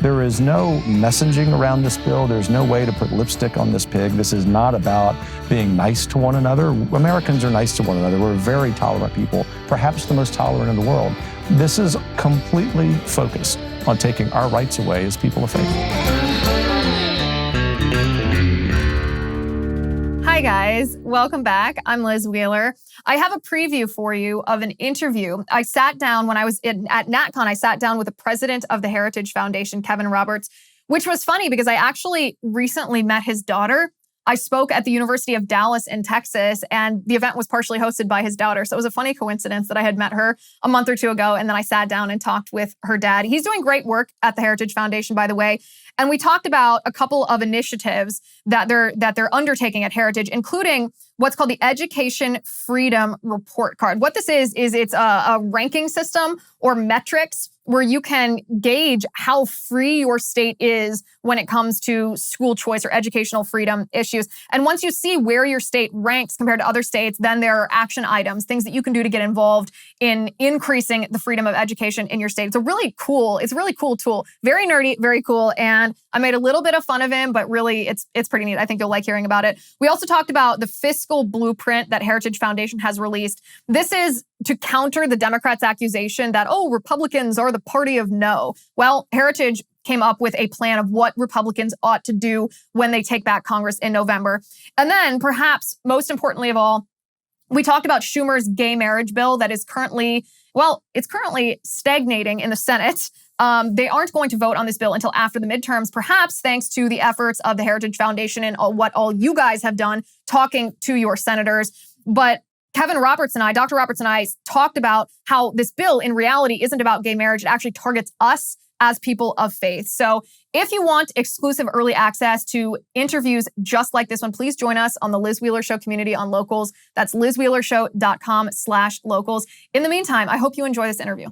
There is no messaging around this bill. There's no way to put lipstick on this pig. This is not about being nice to one another. Americans are nice to one another. We're very tolerant people, perhaps the most tolerant in the world. This is completely focused on taking our rights away as people of faith. Hi guys, welcome back. I'm Liz Wheeler. I have a preview for you of an interview. I sat down when I was at NatCon, I sat down with the president of the Heritage Foundation, Kevin Roberts, which was funny because I actually recently met his daughter. I spoke at the University of Dallas in Texas, and the event was partially hosted by his daughter. So it was a funny coincidence that I had met her a month or two ago, and then I sat down and talked with her dad. He's doing great work at the Heritage Foundation, by the way. And we talked about a couple of initiatives that they're undertaking at Heritage, including what's called the Education Freedom Report Card. What this is it's a ranking system or metrics where you can gauge how free your state is when it comes to school choice or educational freedom issues. And once you see where your state ranks compared to other states, then there are action items, things that you can do to get involved in increasing the freedom of education in your state. It's a really cool tool. Very nerdy, very cool. And I made a little bit of fun of him, but really it's pretty neat. I think you'll like hearing about it. We also talked about the fiscal blueprint that Heritage Foundation has released. This is to counter the Democrats' accusation that, Republicans are the party of no. Well, Heritage came up with a plan of what Republicans ought to do when they take back Congress in November. And then perhaps most importantly of all, we talked about Schumer's gay marriage bill that is currently stagnating in the Senate. They aren't going to vote on this bill until after the midterms, perhaps thanks to the efforts of the Heritage Foundation and what all you guys have done talking to your senators. But Dr. Roberts and I talked about how this bill in reality isn't about gay marriage. It actually targets us as people of faith. So if you want exclusive early access to interviews just like this one, please join us on the Liz Wheeler Show community on Locals. That's lizwheelershow.com/locals. In the meantime, I hope you enjoy this interview.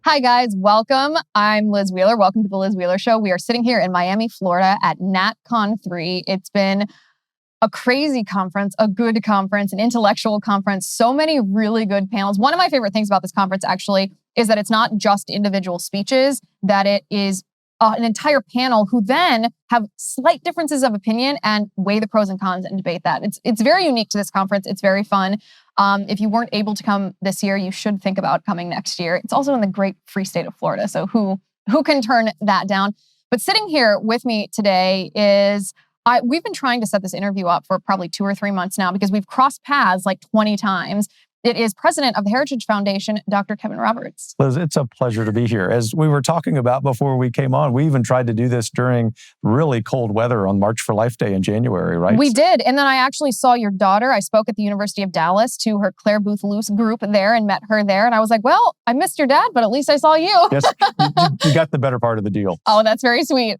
Hi, guys. Welcome. I'm Liz Wheeler. Welcome to the Liz Wheeler Show. We are sitting here in Miami, Florida at NatCon 3. It's been a crazy conference, a good conference, an intellectual conference, so many really good panels. One of my favorite things about this conference actually is that it's not just individual speeches, that it is an entire panel who then have slight differences of opinion and weigh the pros and cons and debate that. It's very unique to this conference. It's very fun. If you weren't able to come this year, you should think about coming next year. It's also in the great free state of Florida, so who can turn that down? But sitting here with me today is we've been trying to set this interview up for probably 2 or 3 months now because we've crossed paths like 20 times. It is president of the Heritage Foundation, Dr. Kevin Roberts. Liz, it's a pleasure to be here. As we were talking about before we came on, we even tried to do this during really cold weather on March for Life Day in January, right? We did. And then I actually saw your daughter. I spoke at the University of Dallas to her Claire Booth Luce group there and met her there. And I was like, well, I missed your dad, but at least I saw you. Yes, you got the better part of the deal. Oh, that's very sweet.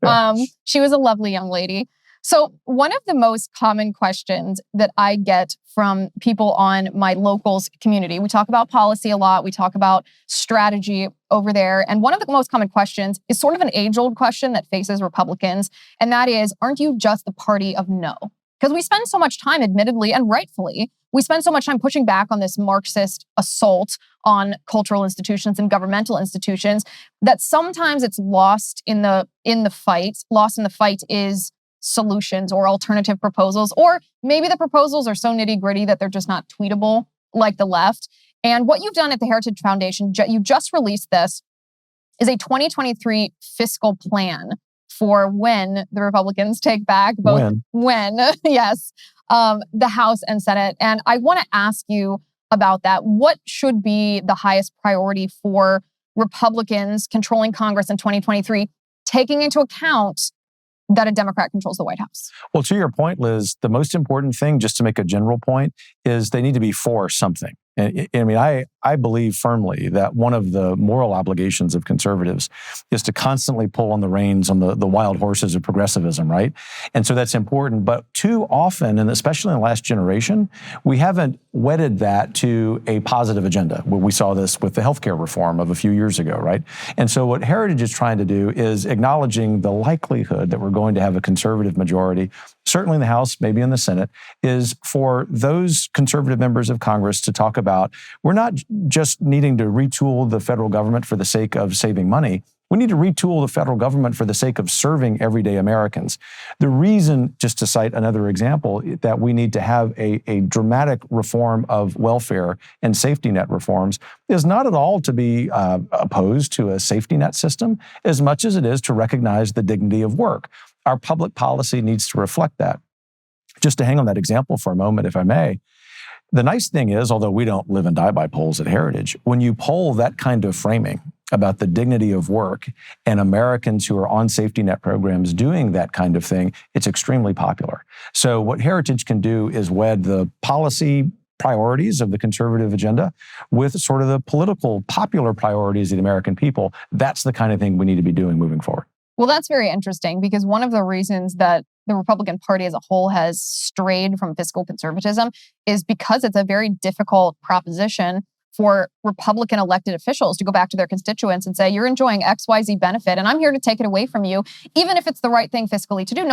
She was a lovely young lady. So one of the most common questions that I get from people on my Locals community, we talk about policy a lot, we talk about strategy over there, and one of the most common questions is sort of an age-old question that faces Republicans, and that is, aren't you just the party of no? Because we spend so much time, admittedly and rightfully, we spend so much time pushing back on this Marxist assault on cultural institutions and governmental institutions that sometimes it's lost in the fight. Lost in the fight is solutions or alternative proposals, or maybe the proposals are so nitty gritty that they're just not tweetable like the left. And what you've done at the Heritage Foundation, you just released this, is a 2023 fiscal plan for when the Republicans take back the House and Senate. And I want to ask you about that. What should be the highest priority for Republicans controlling Congress in 2023, taking into account that a Democrat controls the White House? Well, to your point, Liz, the most important thing, just to make a general point, is they need to be for something. And I mean, I believe firmly that one of the moral obligations of conservatives is to constantly pull on the reins on the wild horses of progressivism, right? And so that's important. But too often, and especially in the last generation, we haven't wedded that to a positive agenda. We saw this with the healthcare reform of a few years ago, right? And so what Heritage is trying to do is acknowledging the likelihood that we're going to have a conservative majority, certainly in the House, maybe in the Senate, is for those conservative members of Congress to talk about, we're not just needing to retool the federal government for the sake of saving money. We need to retool the federal government for the sake of serving everyday Americans. The reason, just to cite another example, that we need to have a dramatic reform of welfare and safety net reforms is not at all to be opposed to a safety net system as much as it is to recognize the dignity of work. Our public policy needs to reflect that. Just to hang on that example for a moment, if I may, the nice thing is, although we don't live and die by polls at Heritage, when you poll that kind of framing about the dignity of work and Americans who are on safety net programs doing that kind of thing, it's extremely popular. So what Heritage can do is wed the policy priorities of the conservative agenda with sort of the political popular priorities of the American people. That's the kind of thing we need to be doing moving forward. Well, that's very interesting because one of the reasons that the Republican Party as a whole has strayed from fiscal conservatism is because it's a very difficult proposition for Republican elected officials to go back to their constituents and say, you're enjoying XYZ benefit and I'm here to take it away from you, even if it's the right thing fiscally to do.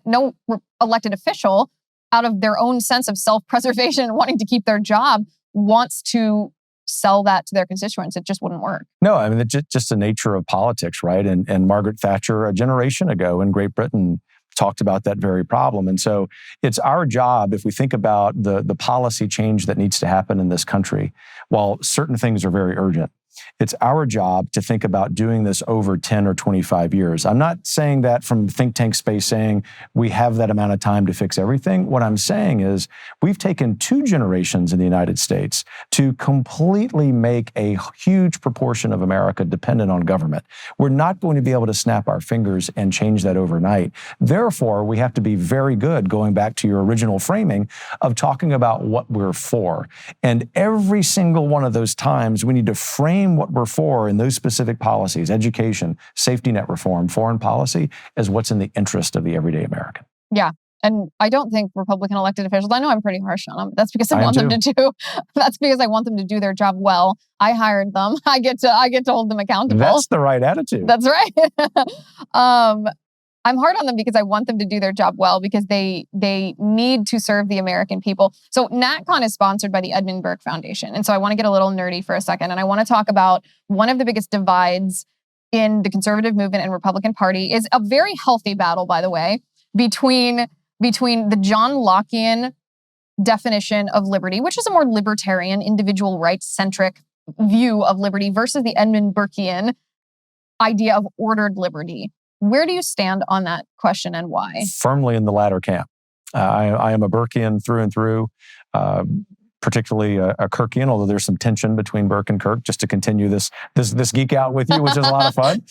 No elected official, out of their own sense of self-preservation and wanting to keep their job, wants to sell that to their constituents. It just wouldn't work. No, I mean, it's just the nature of politics, right? And Margaret Thatcher, a generation ago in Great Britain, talked about that very problem. And so it's our job, if we think about the policy change that needs to happen in this country, while certain things are very urgent, it's our job to think about doing this over 10 or 25 years. I'm not saying that from think tank space saying we have that amount of time to fix everything. What I'm saying is we've taken 2 generations in the United States to completely make a huge proportion of America dependent on government. We're not going to be able to snap our fingers and change that overnight. Therefore, we have to be very good, going back to your original framing, of talking about what we're for. And every single one of those times, we need to frame what we're for in those specific policies, education, safety net reform, foreign policy, as what's in the interest of the everyday American. Yeah. And I don't think Republican elected officials, I know I'm pretty harsh on them, but that's because I want them to do, that's because I want them to do their job well. I hired them. I get to hold them accountable. That's the right attitude. That's right. I'm hard on them because I want them to do their job well because they need to serve the American people. So NatCon is sponsored by the Edmund Burke Foundation. And so I want to get a little nerdy for a second. And I want to talk about one of the biggest divides in the conservative movement and Republican Party is a very healthy battle, by the way, between the John Lockean definition of liberty, which is a more libertarian, individual rights-centric view of liberty, versus the Edmund Burkean idea of ordered liberty. Where do you stand on that question and why? Firmly in the latter camp. I am a Burkean through and through, particularly a Kirkian, although there's some tension between Burke and Kirk, just to continue this geek out with you, which is a lot of fun.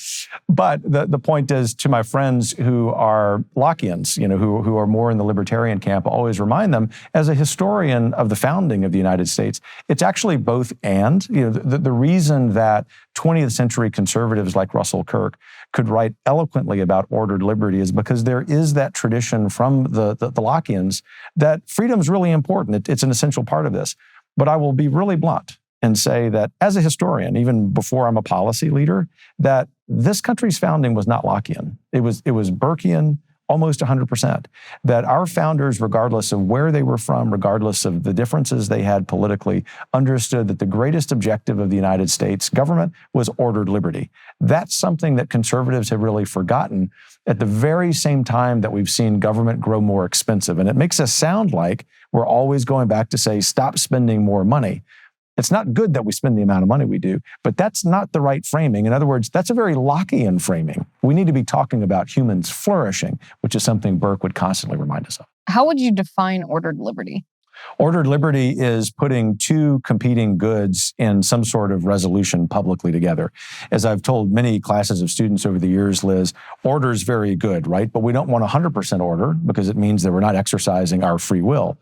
But the point is, to my friends who are Lockeans, who are more in the libertarian camp, I always remind them, as a historian of the founding of the United States, it's actually both and. The reason that 20th century conservatives like Russell Kirk could write eloquently about ordered liberty is because there is that tradition from the Lockeans that freedom is really important. It's an essential part of this. But I will be really blunt and say that as a historian, even before I'm a policy leader, that this country's founding was not Lockean. It was Burkean, almost 100%. That our founders, regardless of where they were from, regardless of the differences they had politically, understood that the greatest objective of the United States government was ordered liberty. That's something that conservatives have really forgotten at the very same time that we've seen government grow more expensive. And it makes us sound like we're always going back to say, stop spending more money. It's not good that we spend the amount of money we do, but that's not the right framing. In other words, that's a very Lockean framing. We need to be talking about humans flourishing, which is something Burke would constantly remind us of. How would you define ordered liberty? Ordered liberty is putting 2 competing goods in some sort of resolution publicly together. As I've told many classes of students over the years, Liz, order is very good, right? But we don't want 100% order because it means that we're not exercising our free will.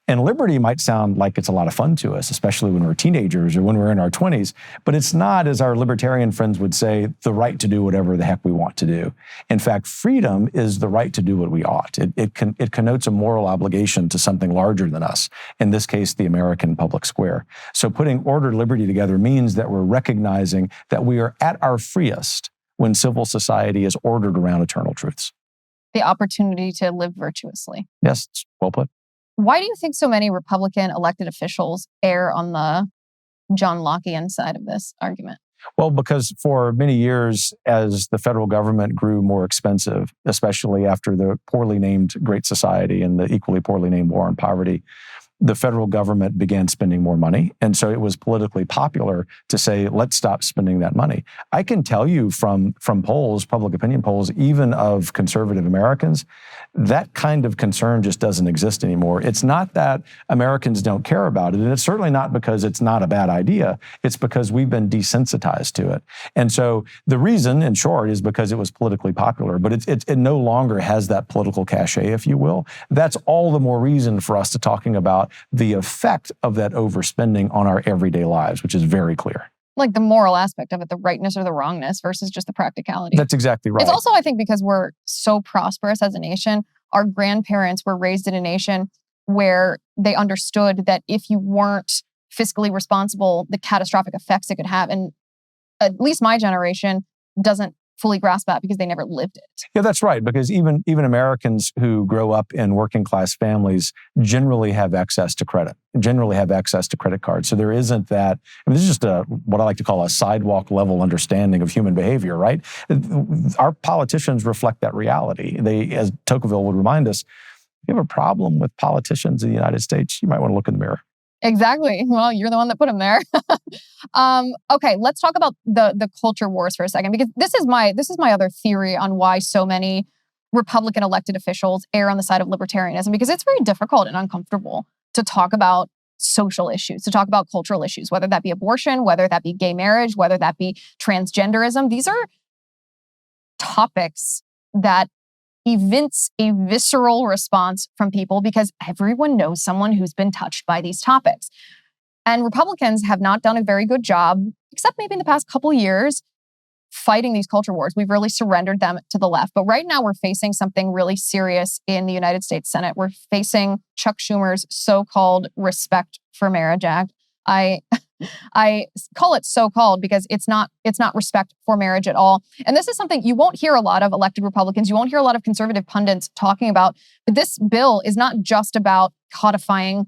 And liberty might sound like it's a lot of fun to us, especially when we're teenagers or when we're in our 20s, but it's not, as our libertarian friends would say, the right to do whatever the heck we want to do. In fact, freedom is the right to do what we ought. It connotes a moral obligation to something larger than us, in this case, the American public square. So putting ordered liberty together means that we're recognizing that we are at our freest when civil society is ordered around eternal truths. The opportunity to live virtuously. Yes, well put. Why do you think so many Republican elected officials err on the John Lockean side of this argument? Well, because for many years, as the federal government grew more expensive, especially after the poorly named Great Society and the equally poorly named War on Poverty, the federal government began spending more money. And so it was politically popular to say, let's stop spending that money. I can tell you from polls, public opinion polls, even of conservative Americans, that kind of concern just doesn't exist anymore. It's not that Americans don't care about it, and it's certainly not because it's not a bad idea. It's because we've been desensitized to it. And so the reason, in short, is because it was politically popular, but it no longer has that political cachet, if you will. That's all the more reason for us to talking about the effect of that overspending on our everyday lives, which is very clear. Like the moral aspect of it, the rightness or the wrongness versus just the practicality. That's exactly right. It's also, I think, because we're so prosperous as a nation, our grandparents were raised in a nation where they understood that if you weren't fiscally responsible, the catastrophic effects it could have. And at least my generation doesn't fully grasp that because they never lived it. Yeah, that's right. Because even Americans who grow up in working class families generally have access to credit, generally have access to credit cards. So there isn't that. I mean, this is just what I like to call a sidewalk level understanding of human behavior, right? Our politicians reflect that reality. They, as Tocqueville would remind us, if you have a problem with politicians in the United States, you might want to look in the mirror. Exactly. Well, you're the one that put them there. Okay, let's talk about the culture wars for a second, because this is my other theory on why so many Republican elected officials err on the side of libertarianism, because it's very difficult and uncomfortable to talk about social issues, to talk about cultural issues, whether that be abortion, whether that be gay marriage, whether that be transgenderism. These are topics that evince a visceral response from people because everyone knows someone who's been touched by these topics. And Republicans have not done a very good job, except maybe in the past couple of years, fighting these culture wars. We've really surrendered them to the left. But right now we're facing something really serious in the United States Senate. We're facing Chuck Schumer's so-called Respect for Marriage Act. I call it so-called because it's not respect for marriage at all. And this is something you won't hear a lot of elected Republicans, you won't hear a lot of conservative pundits talking about. But this bill is not just about codifying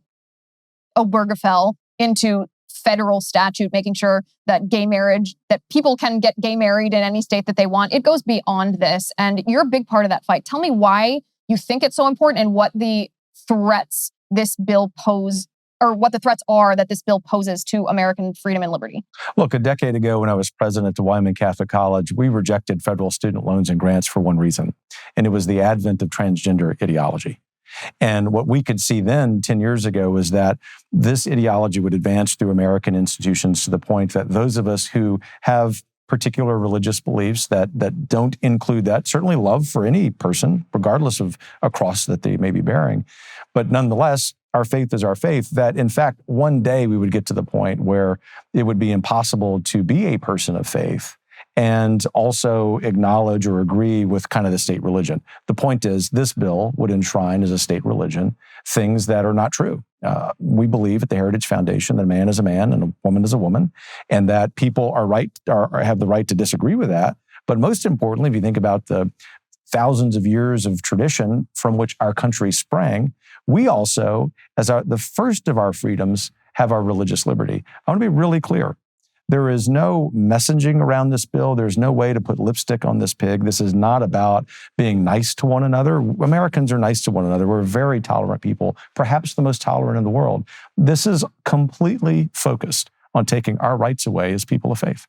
Obergefell into federal statute, making sure that gay marriage, that people can get gay married in any state that they want. It goes beyond this. And you're a big part of that fight. Tell me why you think it's so important and what the threats this bill pose, or what the threats are that this bill poses to American freedom and liberty. Look, a decade ago when I was president of Wyoming Catholic College, we rejected federal student loans and grants for one reason, and it was the advent of transgender ideology. And what we could see then 10 years ago was that this ideology would advance through American institutions to the point that those of us who have particular religious beliefs that don't include that, certainly love for any person, regardless of a cross that they may be bearing, but nonetheless, our faith is our faith, that in fact, one day we would get to the point where it would be impossible to be a person of faith and also acknowledge or agree with kind of the state religion. The point is, this bill would enshrine as a state religion things that are not true. We believe at the Heritage Foundation that a man is a man and a woman is a woman, and that people have the right to disagree with that. But most importantly, if you think about the thousands of years of tradition from which our country sprang, we also, as the first of our freedoms, have our religious liberty. I want to be really clear. There is no messaging around this bill. There's no way to put lipstick on this pig. This is not about being nice to one another. Americans are nice to one another. We're very tolerant people, perhaps the most tolerant in the world. This is completely focused on taking our rights away as people of faith.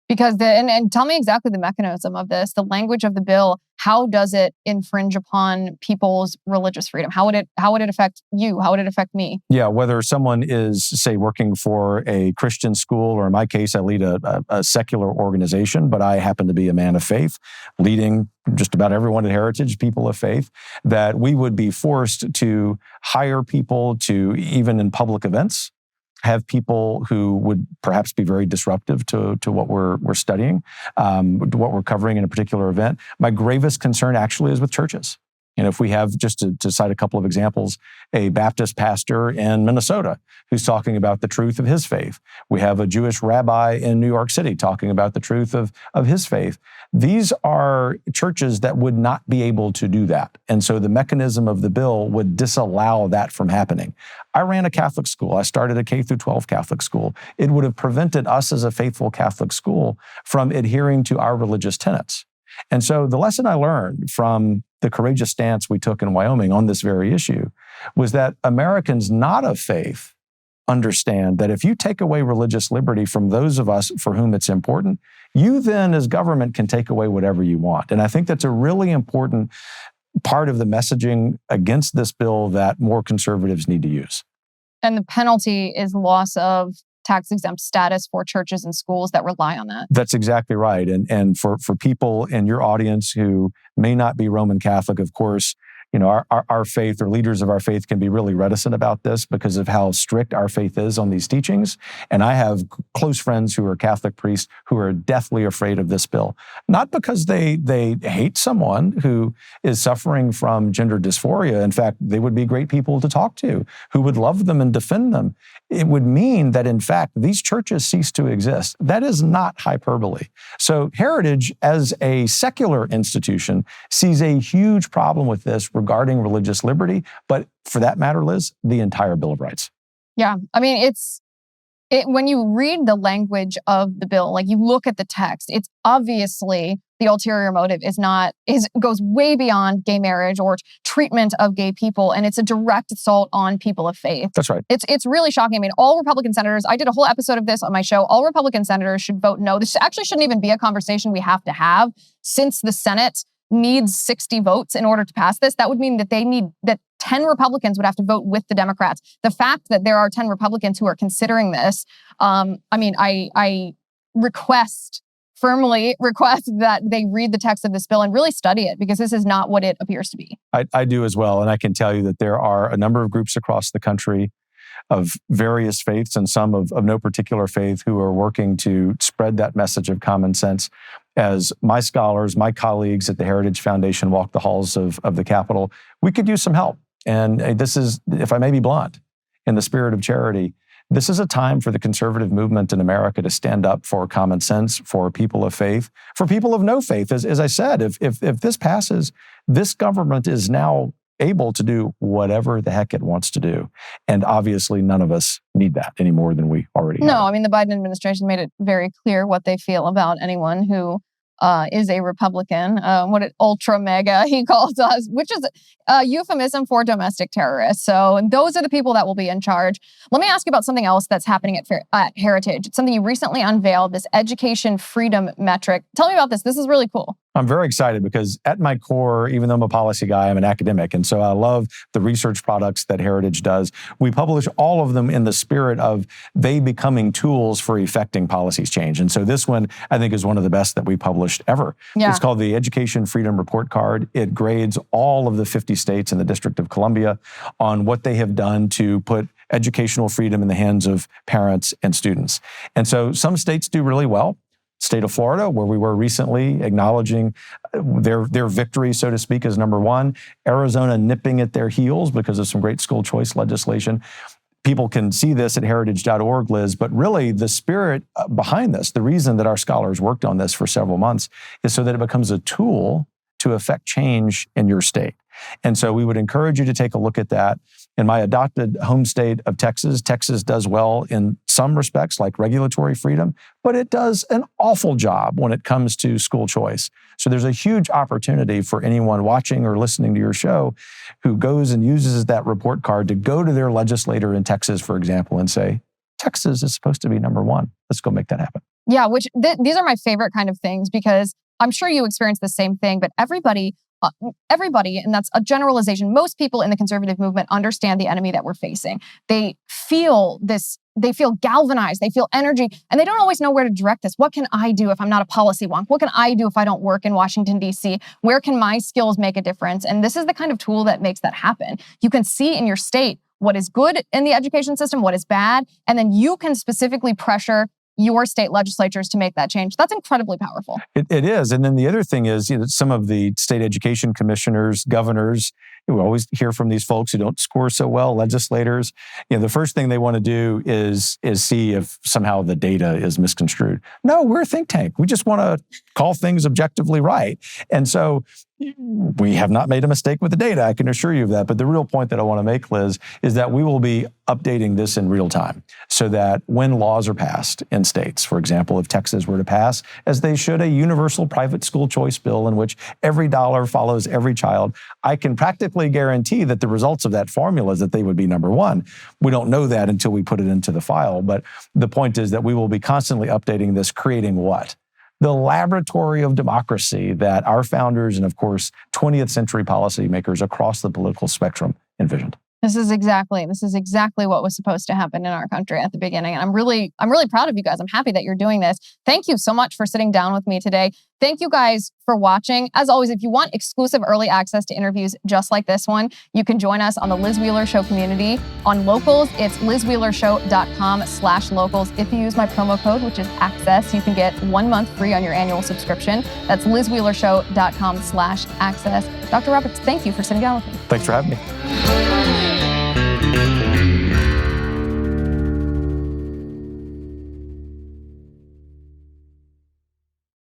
Because and tell me exactly the mechanism of this, the language of the bill. How does it infringe upon people's religious freedom? How would it affect you? How would it affect me? Yeah, whether someone is, say, working for a Christian school, or in my case, I lead a secular organization, but I happen to be a man of faith, leading just about everyone at Heritage, people of faith, that we would be forced to hire people to, even in public events, have people who would perhaps be very disruptive to what we're studying, to what we're covering in a particular event. My gravest concern actually is with churches. If we have, just to cite a couple of examples, a Baptist pastor in Minnesota who's talking about the truth of his faith. We have a Jewish rabbi in New York City talking about the truth of his faith. These are churches that would not be able to do that. And so the mechanism of the bill would disallow that from happening. I ran a Catholic school. I started a K through 12 Catholic school. It would have prevented us as a faithful Catholic school from adhering to our religious tenets. And so the lesson I learned from the courageous stance we took in Wyoming on this very issue was that Americans not of faith understand that if you take away religious liberty from those of us for whom it's important, you then as government can take away whatever you want. And I think that's a really important part of the messaging against this bill that more conservatives need to use. And the penalty is loss of tax-exempt status for churches and schools that rely on that. That's exactly right. And for people in your audience who may not be Roman Catholic, of course, our faith or leaders of our faith can be really reticent about this because of how strict our faith is on these teachings. And I have close friends who are Catholic priests who are deathly afraid of this bill, not because they hate someone who is suffering from gender dysphoria. In fact, they would be great people to talk to who would love them and defend them. It would mean that, in fact, these churches cease to exist. That is not hyperbole. So Heritage, as a secular institution, sees a huge problem with this regarding religious liberty, but for that matter, Liz, the entire Bill of Rights. Yeah. I mean, when you read the language of the bill, like you look at the text, it's obviously the ulterior motive goes way beyond gay marriage or treatment of gay people, and it's a direct assault on people of faith. That's right. It's really shocking. I mean, all Republican senators, I did a whole episode of this on my show, all Republican senators should vote no. This actually shouldn't even be a conversation we have to have, since the Senate needs 60 votes in order to pass this. That would mean that 10 Republicans would have to vote with the Democrats. The fact that there are 10 Republicans who are considering this, I firmly request that they read the text of this bill and really study it, because this is not what it appears to be. I do as well. And I can tell you that there are a number of groups across the country of various faiths and some of no particular faith who are working to spread that message of common sense. As my scholars, my colleagues at the Heritage Foundation walk the halls of the Capitol, we could use some help. And this is, if I may be blunt, in the spirit of charity, this is a time for the conservative movement in America to stand up for common sense, for people of faith, for people of no faith. As I said, if this passes, this government is now able to do whatever the heck it wants to do. And obviously, none of us need that any more than we already have. No, I mean, the Biden administration made it very clear what they feel about anyone who is a Republican, what an ultra mega he calls us, which is a euphemism for domestic terrorists. So those are the people that will be in charge. Let me ask you about something else that's happening at Heritage. It's something you recently unveiled, this education freedom metric. Tell me about this. This is really cool. I'm very excited because at my core, even though I'm a policy guy, I'm an academic. And so I love the research products that Heritage does. We publish all of them in the spirit of they becoming tools for effecting policies change. And so this one, I think, is one of the best that we published ever. Yeah. It's called the Education Freedom Report Card. It grades all of the 50 states and the District of Columbia on what they have done to put educational freedom in the hands of parents and students. And so some states do really well. State of Florida, where we were recently acknowledging their victory, so to speak, as number one. Arizona nipping at their heels because of some great school choice legislation. People can see this at heritage.org, Liz, but really the spirit behind this, the reason that our scholars worked on this for several months, is so that it becomes a tool to affect change in your state. And so we would encourage you to take a look at that. In my adopted home state of Texas, Texas does well in some respects, like regulatory freedom, but it does an awful job when it comes to school choice. So there's a huge opportunity for anyone watching or listening to your show who goes and uses that report card to go to their legislator in Texas, for example, and say, Texas is supposed to be number one. Let's go make that happen. Yeah, which these are my favorite kind of things, because I'm sure you experience the same thing, but everybody, and that's a generalization, most people in the conservative movement understand the enemy that we're facing. They feel galvanized, they feel energy, and they don't always know where to direct this. What can I do if I'm not a policy wonk? What can I do if I don't work in Washington, D.C.? Where can my skills make a difference? And this is the kind of tool that makes that happen. You can see in your state what is good in the education system, what is bad, and then you can specifically pressure your state legislatures to make that change. That's incredibly powerful. It is. And then the other thing is, some of the state education commissioners, governors, we always hear from these folks who don't score so well, legislators. The first thing they want to do is see if somehow the data is misconstrued. No, we're a think tank. We just want to call things objectively right. And so we have not made a mistake with the data, I can assure you of that. But the real point that I want to make, Liz, is that we will be updating this in real time so that when laws are passed in states, for example, if Texas were to pass, as they should, a universal private school choice bill in which every dollar follows every child, I can practically guarantee that the results of that formula is that they would be number one. We don't know that until we put it into the file. But the point is that we will be constantly updating this, creating what? The laboratory of democracy that our founders and, of course, 20th century policymakers across the political spectrum envisioned. This is exactly what was supposed to happen in our country at the beginning. And I'm really proud of you guys. I'm happy that you're doing this. Thank you so much for sitting down with me today. Thank you guys for watching. As always, if you want exclusive early access to interviews just like this one, you can join us on the Liz Wheeler Show community. On Locals, it's lizwheelershow.com/locals. If you use my promo code, which is ACCESS, you can get 1 month free on your annual subscription. That's lizwheelershow.com/access. Dr. Roberts, thank you for sitting down with me. Thanks for having me.